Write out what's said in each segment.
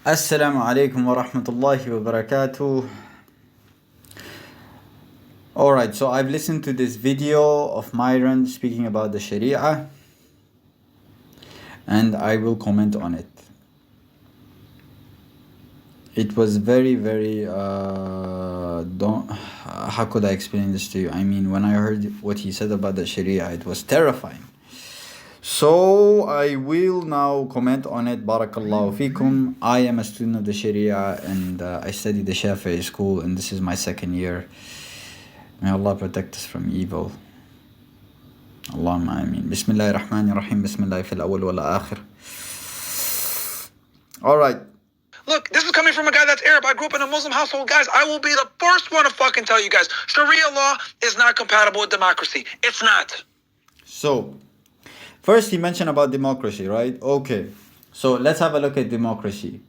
Assalamu alaikum wa rahmatullahi wa barakatuh. Alright, so I've listened to this video of Myron speaking about the Shari'ah and I will comment on it. It was very, how could I explain this to you? I mean, when I heard what he said about the Shari'ah, it was terrifying. So I will now comment on it. Barakallahu fikum. I am a student of the Sharia and I study the Shafi'i school and this is my second year. May Allah protect us from evil. Allahumma ameen. Bismillahir Rahmanir Rahim. Bismillah fil awwal wal akhir. Alright. Look, this is coming from a guy that's Arab. I grew up in a Muslim household. Guys, I will be the first one to fucking tell you guys, Sharia law is not compatible with democracy. It's not. So, first he mentioned about democracy, right? Okay. So let's have a look at democracy.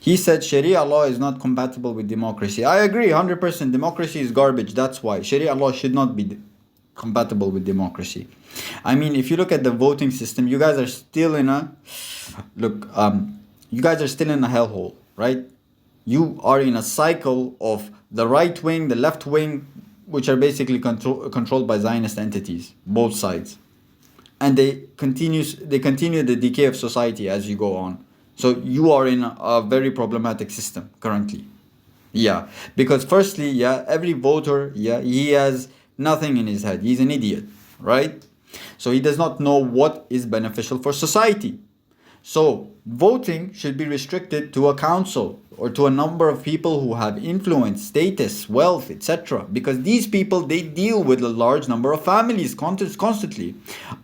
He said Sharia law is not compatible with democracy. I agree 100%. Democracy is garbage. That's why Sharia law should not be compatible with democracy. I mean, if you look at the voting system, you guys are still in a you guys are still in a hellhole, right? You are in a cycle of the right wing, the left wing, which are basically controlled by Zionist entities, both sides. And they continue the decay of society as you go on. So you are in a very problematic system currently. Yeah, because firstly, yeah, every voter, yeah, he has nothing in his head. He's an idiot, right? So he does not know what is beneficial for society. So voting should be restricted to a council or to a number of people who have influence, status, wealth, etc. Because these people, they deal with a large number of families constantly.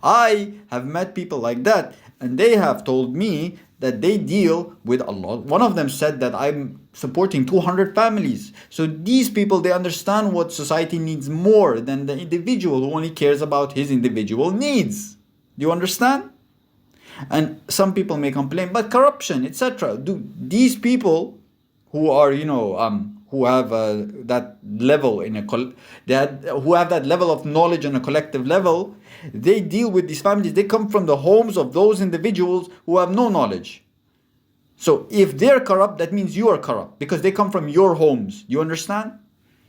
I have met people like that and they have told me that they deal with a lot. One of them said that I'm supporting 200 families. So these people, they understand what society needs more than the individual who only cares about his individual needs. Do you understand? And some people may complain, but corruption, etc. Do these people who are, who have that level who have that level of knowledge on a collective level, they deal with these families. They come from the homes of those individuals who have no knowledge. So if they're corrupt, that means you are corrupt because they come from your homes. You understand?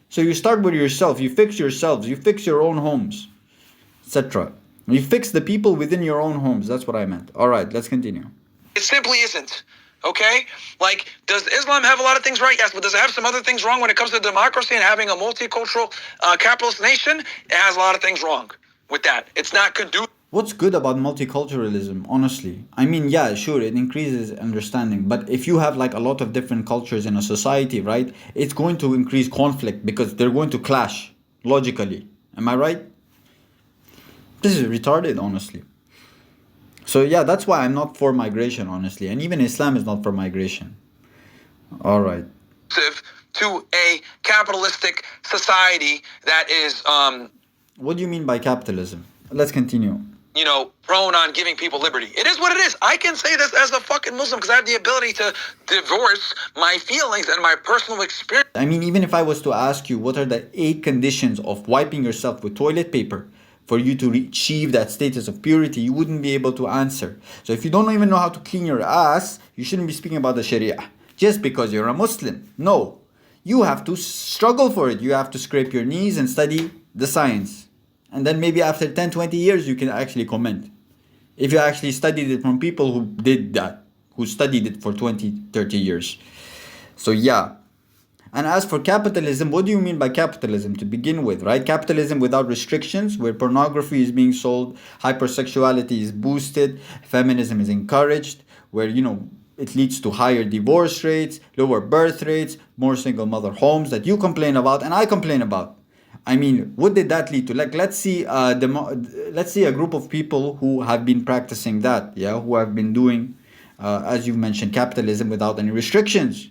So you start with yourself. You fix yourselves. You fix your own homes, etc. You fix the people within your own homes. That's what I meant. All right, let's continue. It simply isn't. Okay? Like, does Islam have a lot of things right? Yes, but does it have some other things wrong when it comes to democracy and having a multicultural capitalist nation? It has a lot of things wrong with that. It's not conducive. What's good about multiculturalism, honestly? I mean, yeah, sure, it increases understanding. But if you have like a lot of different cultures in a society, right, it's going to increase conflict because they're going to clash logically. Am I right? This is retarded, honestly. So yeah, that's why I'm not for migration, honestly. And even Islam is not for migration. All right. To a capitalistic society that is... What do you mean by capitalism? Let's continue. Prone on giving people liberty. It is what it is. I can say this as a fucking Muslim because I have the ability to divorce my feelings and my personal experience. I mean, even if I was to ask you, what are the 8 conditions of wiping yourself with toilet paper for you to achieve that status of purity, you wouldn't be able to answer. So if you don't even know how to clean your ass, you shouldn't be speaking about the Sharia just because you're a Muslim. No, you have to struggle for it. You have to scrape your knees and study the science. And then maybe after 10, 20 years, you can actually comment. If you actually studied it from people who did that, who studied it for 20, 30 years. So yeah. And as for capitalism, what do you mean by capitalism to begin with, right? Capitalism without restrictions, where pornography is being sold, hypersexuality is boosted, feminism is encouraged, where, it leads to higher divorce rates, lower birth rates, more single mother homes that you complain about and I complain about. I mean, what did that lead to? Like, let's see a group of people who have been practicing that, yeah, who have been doing, as you've mentioned, capitalism without any restrictions.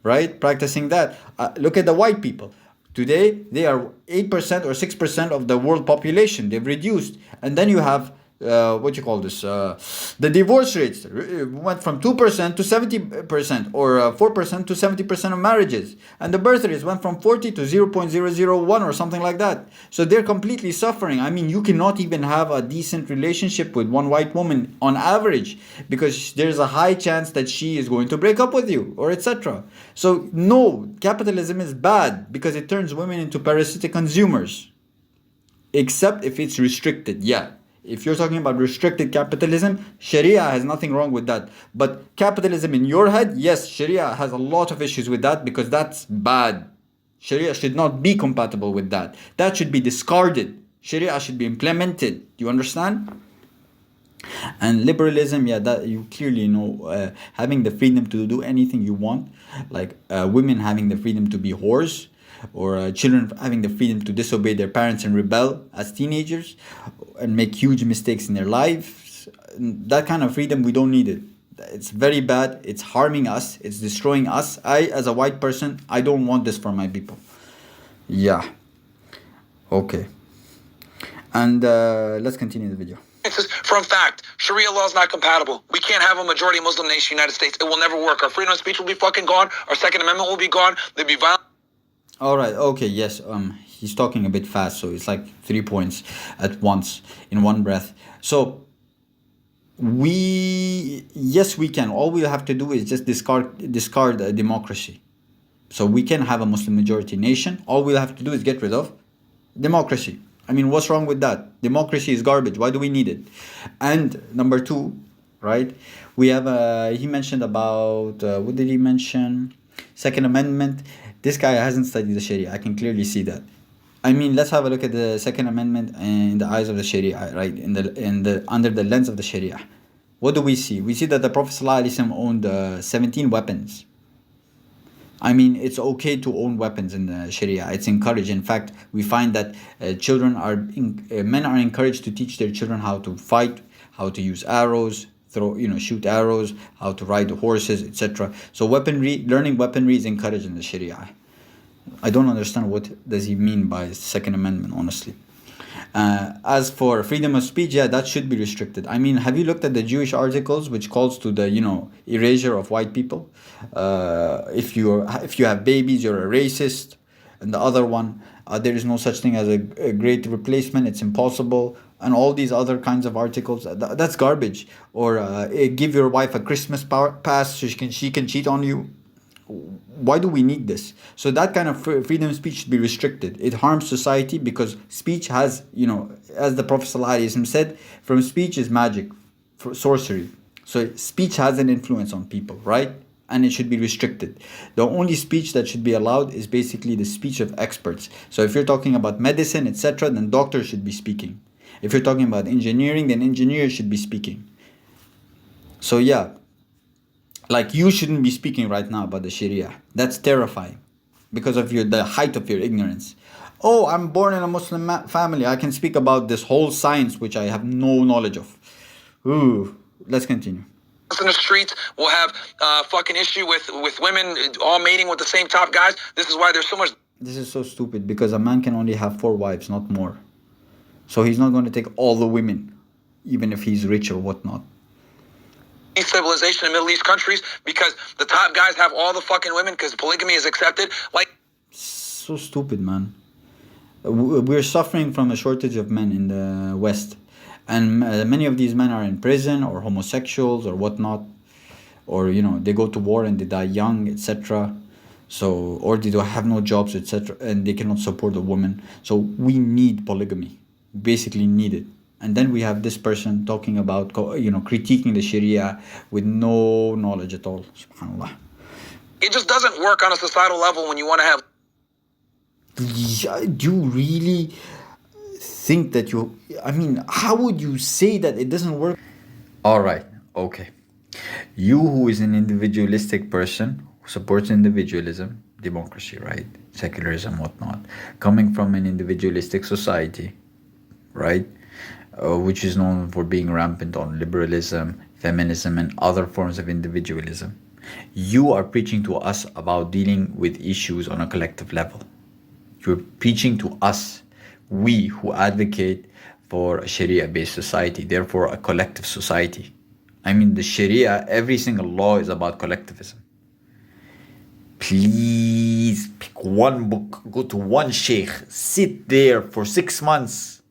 Right? Practicing that. Look at the white people. Today, they are 8% or 6% of the world population. They've reduced. And then you have what you call this, the divorce rates went from 2% to 70%, or 4% to 70% of marriages, and the birth rates went from 40 to 0.001 or something like that. So they're completely suffering. I mean, you cannot even have a decent relationship with one white woman on average, because there's a high chance that she is going to break up with you, or etc. So no, capitalism is bad because it turns women into parasitic consumers, except if it's restricted. Yeah, if you're talking about restricted capitalism, Sharia has nothing wrong with that. But capitalism in your head, yes, Sharia has a lot of issues with that, because that's bad. Sharia should not be compatible with that. That should be discarded. Sharia should be implemented. Do you understand? And liberalism, yeah, that you clearly know, having the freedom to do anything you want, like women having the freedom to be whores, or children having the freedom to disobey their parents and rebel as teenagers and make huge mistakes in their lives. That kind of freedom, we don't need it. It's very bad. It's harming us. It's destroying us. As a white person, I don't want this for my people. Yeah. Okay. And let's continue the video. From fact, Sharia law is not compatible. We can't have a majority Muslim nation, United States. It will never work. Our freedom of speech will be fucking gone. Our Second Amendment will be gone. There'll be violence. All right. Okay. Yes. He's talking a bit fast, so it's like 3 points at once in one breath. So yes, we can. All we have to do is just discard democracy. So we can have a Muslim majority nation. All we have to do is get rid of democracy. I mean, what's wrong with that? Democracy is garbage. Why do we need it? And number two, right? We have he mentioned about what did he mention? Second Amendment. This guy hasn't studied the Sharia. I can clearly see that. I mean, let's have a look at the Second Amendment in the eyes of the Sharia, right? Under the lens of the Sharia. What do we see? We see that the Prophet ﷺ owned 17 weapons. I mean, it's okay to own weapons in the Sharia. It's encouraged. In fact, we find that men are encouraged to teach their children how to fight, how to use arrows, shoot arrows, how to ride horses, etc. So learning weaponry is encouraged in the Sharia. I don't understand what does he mean by Second Amendment, honestly. As for freedom of speech, yeah, that should be restricted. I mean, have you looked at the Jewish articles which calls to the erasure of white people? If you have babies, you're a racist. And the other one, there is no such thing as a great replacement. It's impossible. And all these other kinds of articles, that's garbage. Or give your wife a Christmas pass so she can cheat on you. Why do we need this? So that kind of freedom of speech should be restricted. It harms society because speech has, as the Prophet ﷺ said, from speech is magic, sorcery. So speech has an influence on people, right? And it should be restricted. The only speech that should be allowed is basically the speech of experts. So if you're talking about medicine, etc., then doctors should be speaking. If you're talking about engineering, then engineers should be speaking. So yeah. Like, you shouldn't be speaking right now about the Sharia. That's terrifying because of the height of your ignorance. Oh, I'm born in a Muslim family. I can speak about this whole science which I have no knowledge of. Ooh, let's continue. In the streets, we'll have fucking issue with women all mating with the same top guys. This is why there's so much. This is so stupid because a man can only have 4 wives, not more. So he's not going to take all the women, even if he's rich or whatnot. Civilization in Middle East countries because the top guys have all the fucking women because polygamy is accepted. Like, so stupid, man. We're suffering from a shortage of men in the West, and many of these men are in prison or homosexuals or whatnot, or they go to war and they die young, etc. So, or they don't have no jobs, etc., and they cannot support a woman. So we need polygamy, basically need it. And then we have this person talking about, critiquing the Sharia with no knowledge at all. Subhanallah. It just doesn't work on a societal level when you want to have. Do you really think that how would you say that it doesn't work? All right. Okay. You who is an individualistic person who supports individualism, democracy, right? Secularism, whatnot. Coming from an individualistic society, right? Which is known for being rampant on liberalism, feminism, and other forms of individualism. You are preaching to us about dealing with issues on a collective level. You're preaching to us, we who advocate for a Sharia-based society, therefore a collective society. I mean, the Sharia, every single law is about collectivism. Please pick one book, go to one sheikh, sit there for 6 months.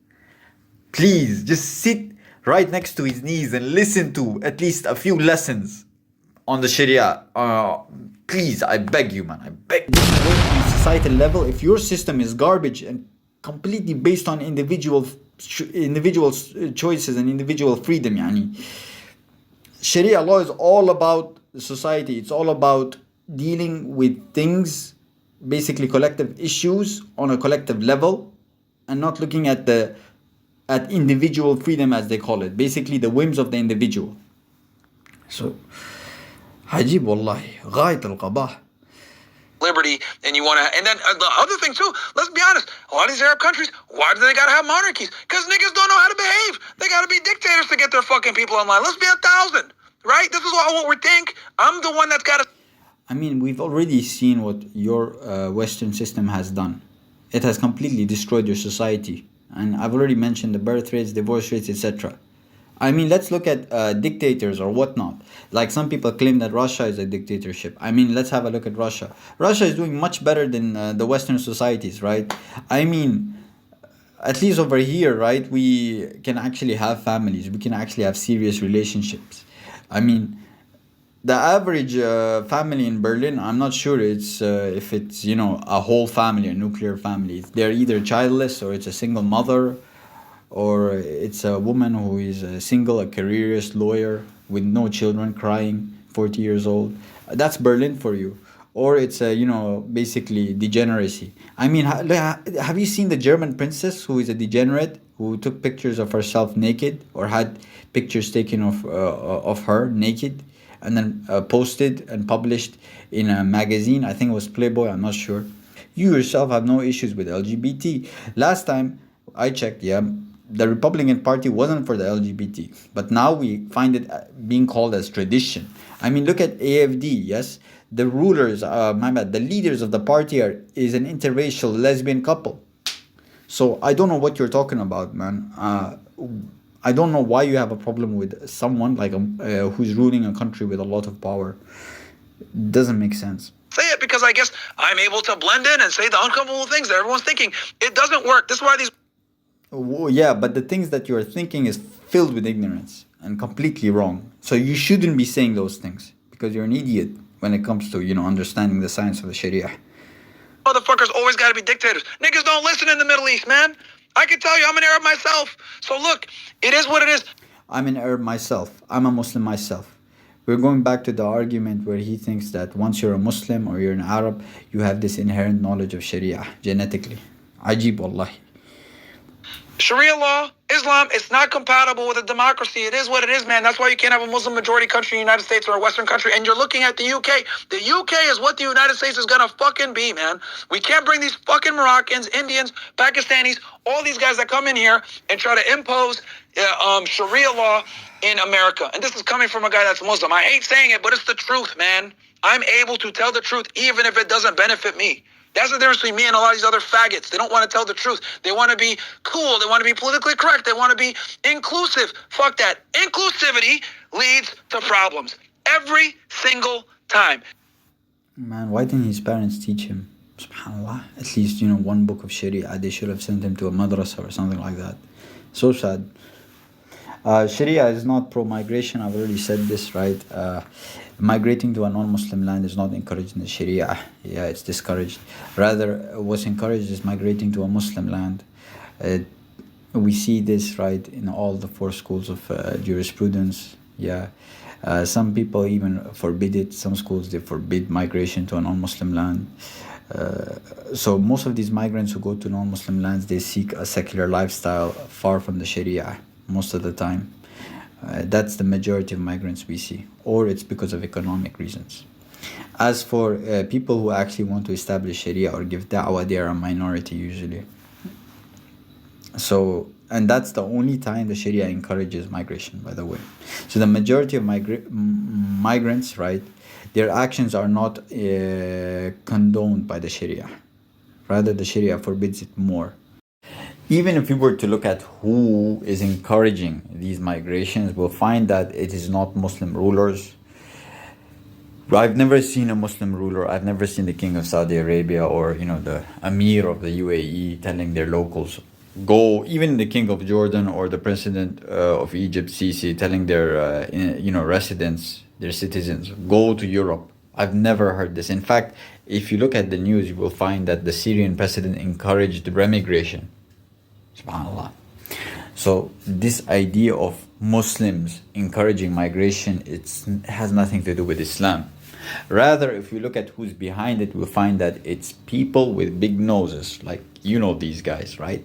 Please, just sit right next to his knees and listen to at least a few lessons on the Sharia. Please, I beg you, man, I beg. On societal level, if your system is garbage and completely based on individual choices and individual freedom, yani, Sharia law is all about society. It's all about dealing with things, basically collective issues on a collective level, and not looking at individual freedom, as they call it, basically the whims of the individual. So عجيب والله غاية القباح. Liberty, and you want to, and then the other thing too, let's be honest, a lot of these Arab countries, why do they gotta have monarchies? Because niggas don't know how to behave. They gotta be dictators to get their fucking people online. Let's be 1,000, right? This is what we think. I'm the one that's gotta. I mean, we've already seen what your Western system has done. It has completely destroyed your society. And I've already mentioned the birth rates, divorce rates, etc. I mean, let's look at dictators or whatnot. Like some people claim that Russia is a dictatorship. I mean, let's have a look at Russia. Russia is doing much better than the Western societies, right? I mean, at least over here, right, we can actually have families. We can actually have serious relationships. I mean, the average family in Berlin, I'm not sure if it's, you know, a whole family, a nuclear family. They're either childless or it's a single mother, or it's a woman who is single, a careerist lawyer with no children, crying, 40 years old. That's Berlin for you. Or it's you know, basically degeneracy. I mean, have you seen the German princess who is a degenerate, who took pictures of herself naked, or had pictures taken of her naked, and then posted and published in a magazine? I think it was Playboy, I'm not sure. You yourself have no issues with LGBT. Last time I checked, yeah, the Republican Party wasn't for the LGBT, but now we find it being called as tradition. I mean, look at AFD, yes? The rulers, the leaders of the party is an interracial lesbian couple. So I don't know what you're talking about, man. I don't know why you have a problem with someone like who's ruling a country with a lot of power. It doesn't make sense. Say it because I guess I'm able to blend in and say the uncomfortable things that everyone's thinking. It doesn't work. This is why these. Yeah, but the things that you're thinking is filled with ignorance and completely wrong. So you shouldn't be saying those things because you're an idiot when it comes to, you know, understanding the science of the Sharia. Motherfuckers always got to be dictators. Niggas don't listen in the Middle East, man. I can tell you, I'm an Arab myself. So look, it is what it is. I'm an Arab myself. I'm a Muslim myself. We're going back to the argument where he thinks that once you're a Muslim or you're an Arab, you have this inherent knowledge of Sharia genetically. Ajib wallahi. Sharia law, Islam, it's not compatible with a democracy. It is what it is, man. That's why you can't have a Muslim majority country in the United States or a Western country. And you're looking at the UK. The UK is what the United States is going to fucking be, man. We can't bring these fucking Moroccans, Indians, Pakistanis, all these guys that come in here and try to impose Sharia law in America. And this is coming from a guy that's Muslim. I hate saying it, but it's the truth, man. I'm able to tell the truth even if it doesn't benefit me. That's the difference between me and a lot of these other faggots. They don't want to tell the truth. They want to be cool. They want to be politically correct. They want to be inclusive. Fuck that. Inclusivity leads to problems every single time. Man, why didn't his parents teach him? Subhanallah. At least, you know, one book of Sharia. They should have sent him to a madrasa or something like that. So sad. Sharia is not pro-migration. I've already said this, right? Migrating to a non-Muslim land is not encouraged in the Sharia. Yeah, it's discouraged. Rather, what's encouraged is migrating to a Muslim land. We see this, right, in all the 4 schools of jurisprudence. Yeah. Some people even forbid it. Some schools, they forbid migration to a non-Muslim land. So most of these migrants who go to non-Muslim lands, they seek a secular lifestyle far from the Sharia most of the time. That's the majority of migrants we see, or it's because of economic reasons. As for people who actually want to establish Sharia or give da'wah, they are a minority usually. So, and that's the only time the Sharia encourages migration, by the way. So the majority of migrants, right, their actions are not condoned by the Sharia. Rather, the Sharia forbids it more. Even if we were to look at who is encouraging these migrations, we'll find that it is not Muslim rulers. I've never seen a Muslim ruler. I've never seen the king of Saudi Arabia or the emir of the UAE telling their locals go. Even the king of Jordan or the president of Egypt, Sisi, telling their residents, their citizens, go to Europe. I've never heard this. In fact, if you look at the news, you will find that the Syrian president encouraged remigration. Subhanallah. So this idea of Muslims encouraging migration, it has nothing to do with Islam. Rather, if we look at who's behind it, we'll find that it's people with big noses, like these guys, right?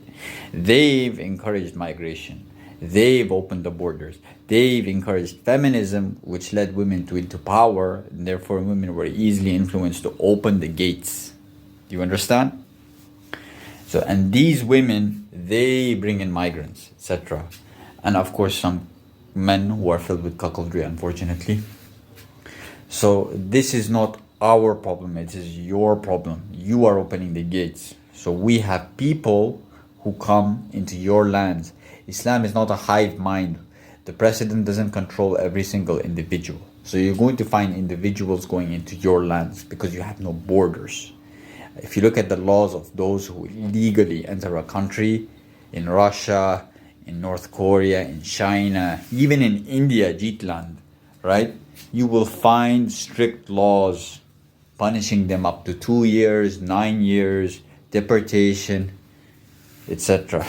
They've encouraged migration. They've opened the borders. They've encouraged feminism, which led women into power, and therefore women were easily influenced to open the gates. Do you understand? So, and these women, they bring in migrants, etc. And of course, some men who are filled with cuckoldry, unfortunately. So, this is not our problem, it is your problem. You are opening the gates. So, we have people who come into your lands. Islam is not a hive mind. The president doesn't control every single individual. So, you're going to find individuals going into your lands because you have no borders. If you look at the laws of those who illegally enter a country, in Russia, in North Korea, in China, even in India, Jitland, right? You will find strict laws punishing them up to 2 years, 9 years, deportation, etc.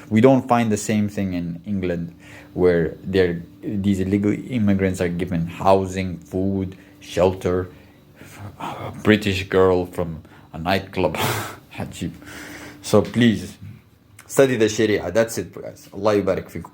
We don't find the same thing in England, where these illegal immigrants are given housing, food, shelter. A British girl from a nightclub. Ajib. So please study the Shari'ah. That's it, guys. Allah yubarik fikum.